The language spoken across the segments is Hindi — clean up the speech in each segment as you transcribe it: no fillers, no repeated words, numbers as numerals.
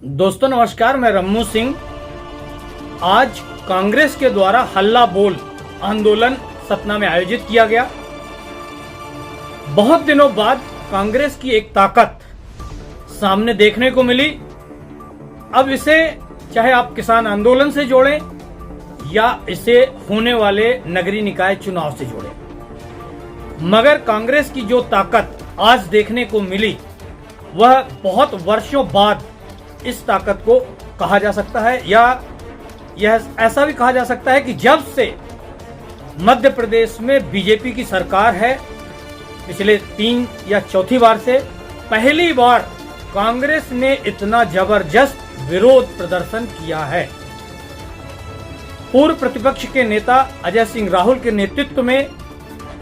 दोस्तों नमस्कार, मैं रम्मू सिंह। आज कांग्रेस के द्वारा हल्ला बोल आंदोलन सतना में आयोजित किया गया। बहुत दिनों बाद कांग्रेस की एक ताकत सामने देखने को मिली। अब इसे चाहे आप किसान आंदोलन से जोड़ें या इसे होने वाले नगरीय निकाय चुनाव से जोड़ें, मगर कांग्रेस की जो ताकत आज देखने को मिली वह बहुत वर्षों बाद इस ताकत को कहा जा सकता है, या यह ऐसा भी कहा जा सकता है कि जब से मध्य प्रदेश में बीजेपी की सरकार है, पिछले 3 या चौथी बार से पहली बार कांग्रेस ने इतना जबरदस्त विरोध प्रदर्शन किया है। पूर्व प्रतिपक्ष के नेता अजय सिंह राहुल के नेतृत्व में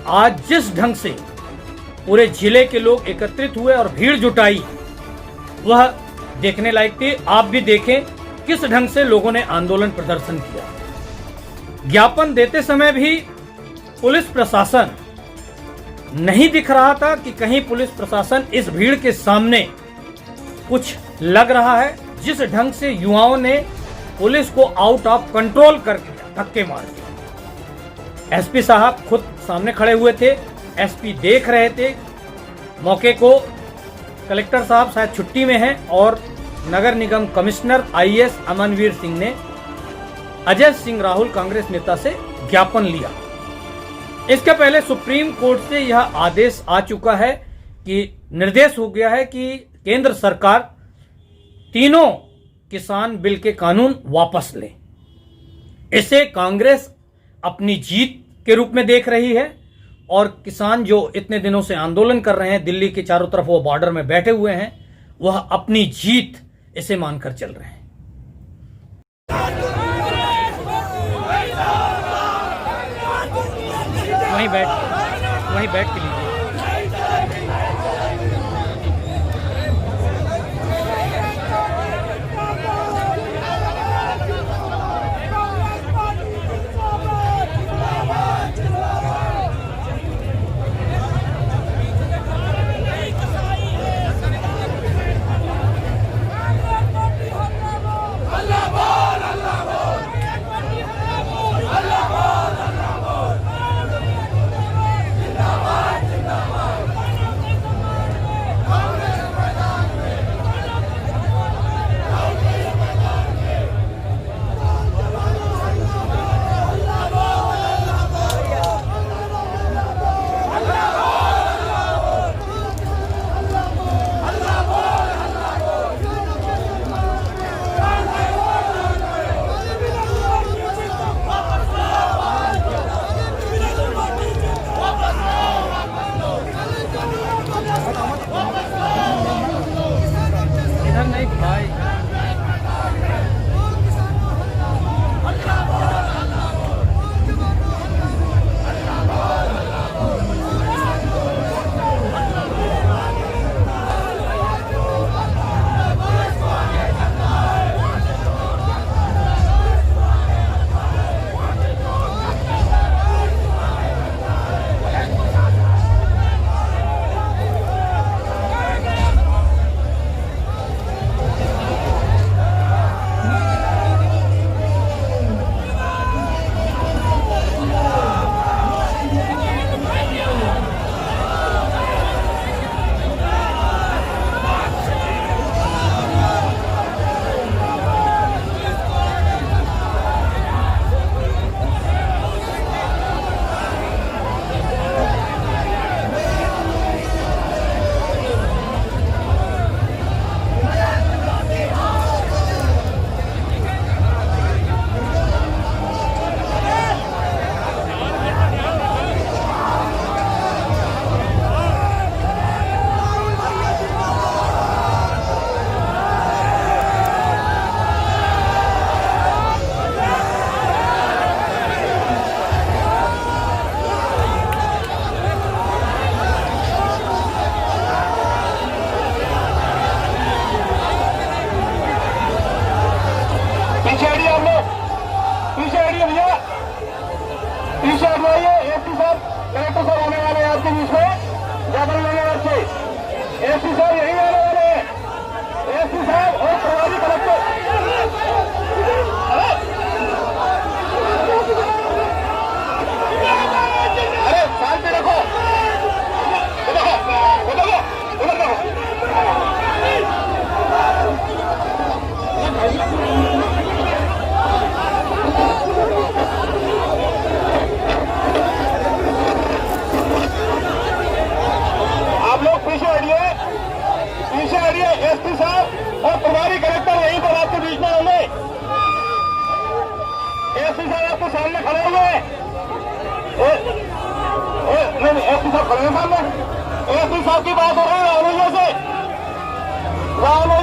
आज जिस ढंग से पूरे जिले के लोग एकत्रित हुए और भीड़ जुटाई, वह देखने लायक थी। आप भी देखें किस ढंग से लोगों ने आंदोलन प्रदर्शन किया। ज्ञापन देते समय भी पुलिस प्रशासन नहीं दिख रहा था कि कहीं पुलिस प्रशासन इस भीड़ के सामने कुछ लग रहा है। जिस ढंग से युवाओं ने पुलिस को आउट ऑफ कंट्रोल करके धक्के मार दिए। एसपी साहब खुद सामने खड़े हुए थे, एसपी देख रहे थे मौके को। कलेक्टर साहब शायद छुट्टी में हैं और नगर निगम कमिश्नर आईएएस अमनवीर सिंह ने अजय सिंह राहुल कांग्रेस नेता से ज्ञापन लिया। इसके पहले सुप्रीम कोर्ट से यह आदेश आ चुका है कि निर्देश हो गया है कि केंद्र सरकार तीनों किसान बिल के कानून वापस ले। इसे कांग्रेस अपनी जीत के रूप में देख रही है और किसान जो इतने दिनों से आंदोलन कर रहे हैं, दिल्ली के चारों तरफ वो बॉर्डर में बैठे हुए हैं, वह अपनी जीत इसे मानकर चल रहे हैं। वहीं बैठ के लीजिए। एसपी साहब यही आने वाले हैं। एसपी साहब और प्रभारी कलेक्टर सामने खड़े हुए एसपी साहब खड़े हैं सामने। एसपी साहब की बात हो रही है राहुल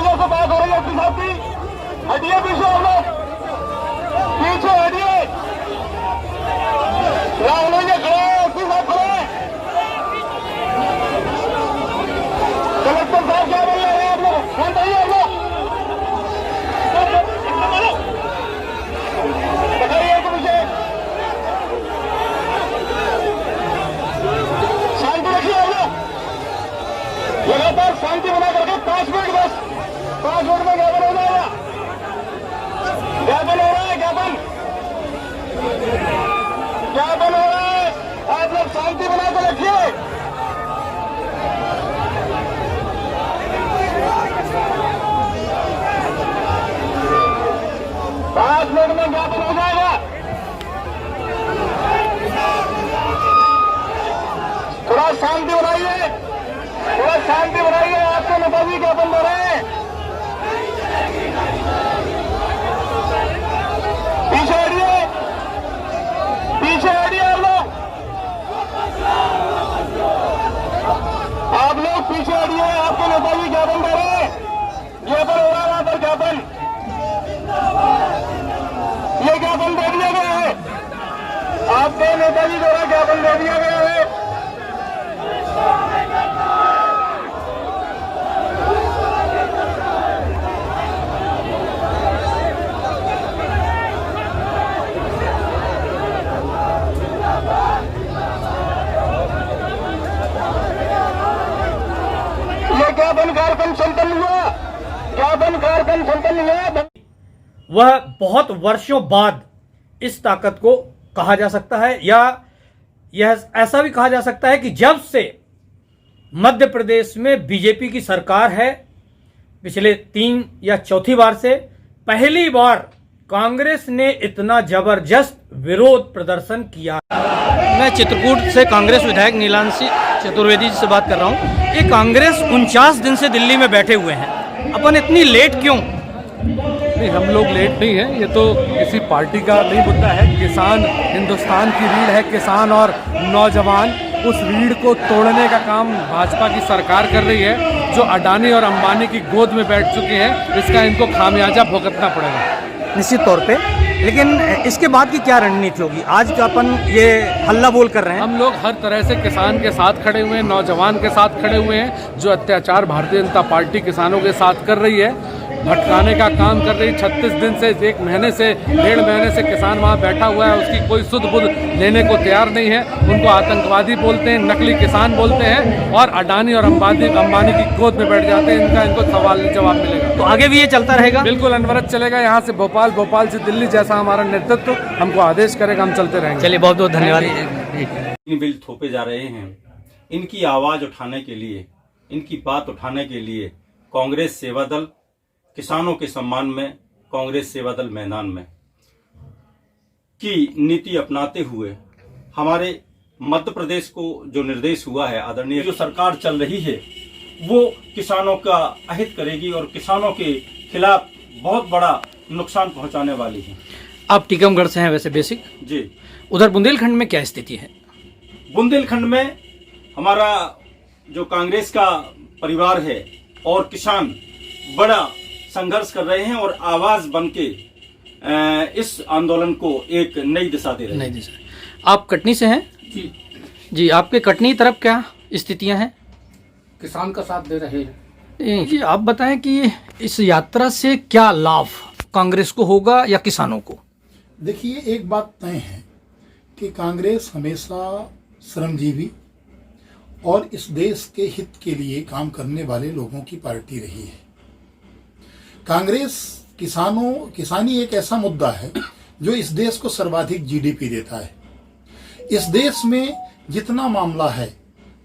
से बात हो रही है एसपी साहब की। हटिए पीछे हम लोग, पीछे हटिए। राहुल जी खड़े हैं, एसपी साहब खड़े हैं। कलेक्टर साहब क्या बोल रहे हैं आप लोग? फोन चाहिए आप लोग बताइए कि मुझे शांति रखिए। आप लोग लगातार शांति बना करके 5 मिनट बस 5 मिनट में ज्ञापन हो जाएगा। ज्ञापन हो रहा है, ज्ञापन ज्ञापन हो रहा है। आप लोग शांति बना कर रखिए। पांच मिनट में ज्ञापन हो जाएगा। थोड़ा शांति बनाइए, थोड़ा शांति बनाइए। आपके नेताजी ज्ञापन दे रहे हैं। पीछे हटिए, पीछे हटिए। आप लोग पीछे हटिए। आपके नेताजी ज्ञापन दे रहे हैं। ज्ञापन हो रहा है वहां पर, ज्ञापन ये ज्ञापन दे दिया गया है। आपके नेताजी द्वारा ज्ञापन दे दिया गया है। ये ज्ञापन कार्यक्रम संपन्न हुआ, ज्ञापन कार्यक्रम संपन्न हुआ। वह बहुत वर्षों बाद इस ताकत को कहा जा सकता है, या यह ऐसा भी कहा जा सकता है कि जब से मध्य प्रदेश में बीजेपी की सरकार है, पिछले 3 या चौथी बार से पहली बार कांग्रेस ने इतना जबरदस्त विरोध प्रदर्शन किया। मैं चित्रकूट से कांग्रेस विधायक नीलांशी चतुर्वेदी जी से बात कर रहा हूं। ये कांग्रेस 49 दिन से दिल्ली में बैठे हुए हैं, अपन इतनी लेट क्यों? नहीं, हम लोग लेट नहीं हैं। ये तो किसी पार्टी का नहीं मुद्दा है। किसान हिंदुस्तान की रीढ़ है, किसान और नौजवान। उस रीढ़ को तोड़ने का काम भाजपा की सरकार कर रही है, जो अडानी और अंबानी की गोद में बैठ चुके हैं। इसका इनको खामियाजा भुगतना पड़ेगा निश्चित तौर पे। लेकिन इसके बाद की क्या रणनीति होगी? आज का अपन ये हल्ला बोल कर रहे हैं। हम लोग हर तरह से किसान के साथ खड़े हुए हैं, नौजवान के साथ खड़े हुए हैं। जो अत्याचार भारतीय जनता पार्टी किसानों के साथ कर रही है, भटकाने का काम कर रही, 36 दिन से 1 महीने से 1.5 महीने से किसान वहाँ बैठा हुआ है, उसकी कोई सुध बुध लेने को तैयार नहीं है। उनको आतंकवादी बोलते हैं, नकली किसान बोलते हैं, और अडानी और अंबानी की गोद में बैठ जाते हैं। इनको सवाल जवाब मिलेगा। तो आगे भी ये चलता रहेगा? बिल्कुल अनवरत चलेगा। यहाँ से भोपाल, भोपाल से दिल्ली, जैसा हमारा नेतृत्व हमको आदेश करेगा, हम चलते रहेंगे। चलिए, बहुत बहुत धन्यवाद। बिल थोपे जा रहे हैं। इनकी आवाज उठाने के लिए, इनकी बात उठाने के लिए कांग्रेस सेवा दल किसानों के सम्मान में, कांग्रेस सेवा दल मैदान में की नीति अपनाते हुए हमारे मध्य प्रदेश को जो निर्देश हुआ है, आदरणीय जो सरकार चल रही है, वो किसानों का अहित करेगी और किसानों के खिलाफ बहुत बड़ा नुकसान पहुंचाने वाली है। आप टीकमगढ़ से हैं वैसे बेसिक जी। उधर बुंदेलखंड में क्या स्थिति है? बुंदेलखंड में हमारा जो कांग्रेस का परिवार है और किसान बड़ा संघर्ष कर रहे हैं और आवाज बनके इस आंदोलन को एक नई दिशा दे रहे हैं। नई दिशा। आप कटनी से हैं? जी जी। आपके कटनी तरफ क्या स्थितियां हैं? किसान का साथ दे रहे हैं। जी, आप बताएं कि इस यात्रा से क्या लाभ कांग्रेस को होगा या किसानों को? देखिए, एक बात तय है कि कांग्रेस हमेशा श्रमजीवी और इस देश के हित के लिए काम करने वाले लोगों की पार्टी रही है। कांग्रेस किसानी एक ऐसा मुद्दा है जो इस देश को सर्वाधिक जीडीपी देता है। इस देश में जितना मामला है,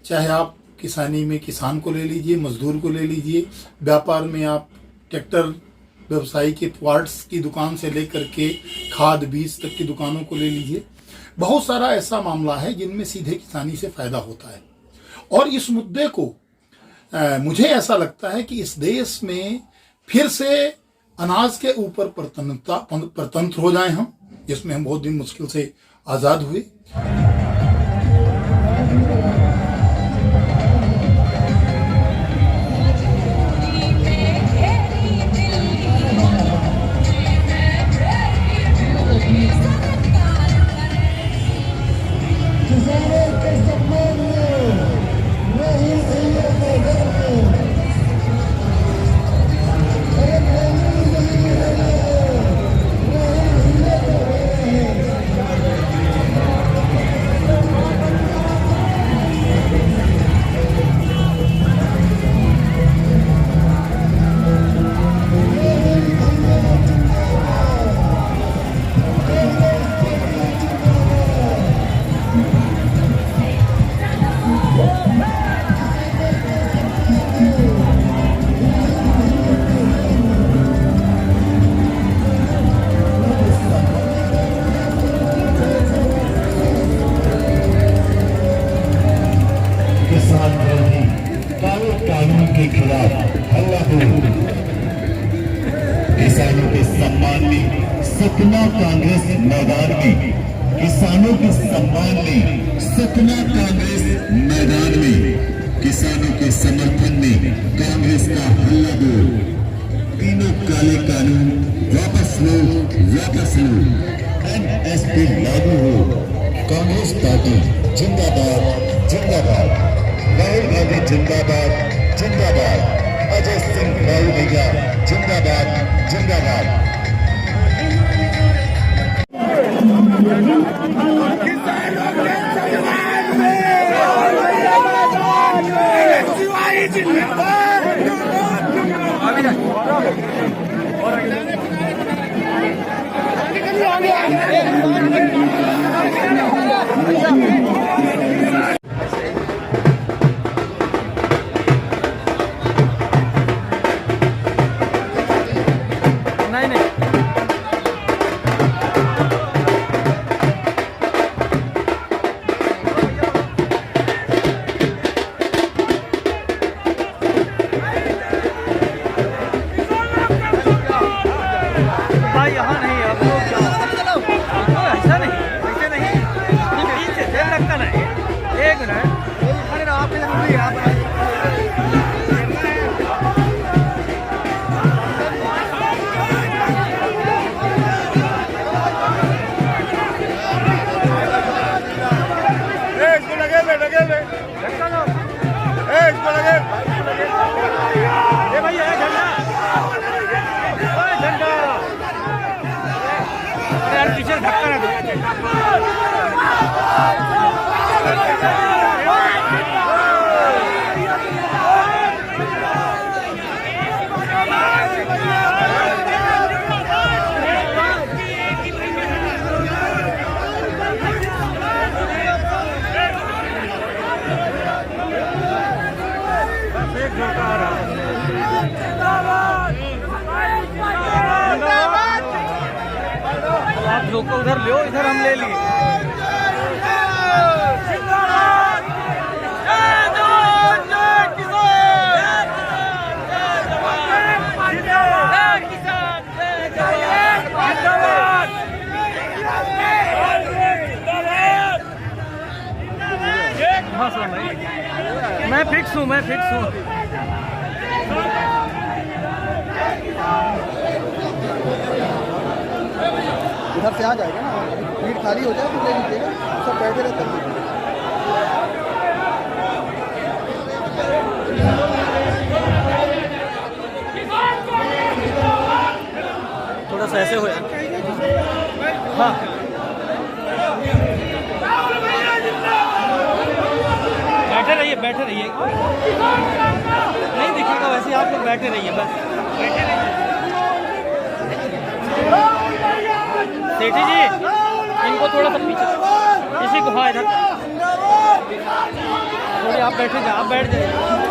चाहे आप किसानी में किसान को ले लीजिए, मजदूर को ले लीजिए, व्यापार में आप ट्रैक्टर व्यवसायी के पार्ट्स की दुकान से लेकर के खाद बीज तक की दुकानों को ले लीजिए, बहुत सारा ऐसा मामला है जिनमें सीधे किसानी से फायदा होता है। और इस मुद्दे को मुझे ऐसा लगता है कि इस देश में फिर से अनाज के ऊपर परतंत्र हो जाए हम, जिसमें हम बहुत दिन मुश्किल से आज़ाद हुए। किसान विरोधी काले कानून के खिलाफ हल्ला बोल। किसानों के सम्मान में सतना कांग्रेस मैदान में, किसानों के सम्मान में सतना कांग्रेस मैदान में, किसानों के समर्थन में कांग्रेस का हल्ला बोल। तीनों काले कानून वापस लो, वापस लो। एमएसपी लागू हो। कांग्रेस पार्टी जिंदाबाद, जिंदाबाद। राहुल गांधी जिंदाबाद, जिंदाबाद। अजय सिंह राहुल भैया जिंदाबाद, जिंदाबाद। आप लोग को उधर लो, इधर हम ले लिए। मैं फिक्स हूँ, मैं फिक्स हूँ। इधर से आ जाएगा ना, सीट खाली हो जाए तो ले लीजिएगा, सब बैठे रहते हैं। थोड़ा सा ऐसे हो। हाँ बैठे रहिए, नहीं दिखेगा वैसे, आप लोग बैठे रहिए बस, बैठे रहिए। सेठी जी इनको थोड़ा सा पीछे, इसी को हाँ इधर थोड़ी आप बैठे जाए, आप बैठ जाइए।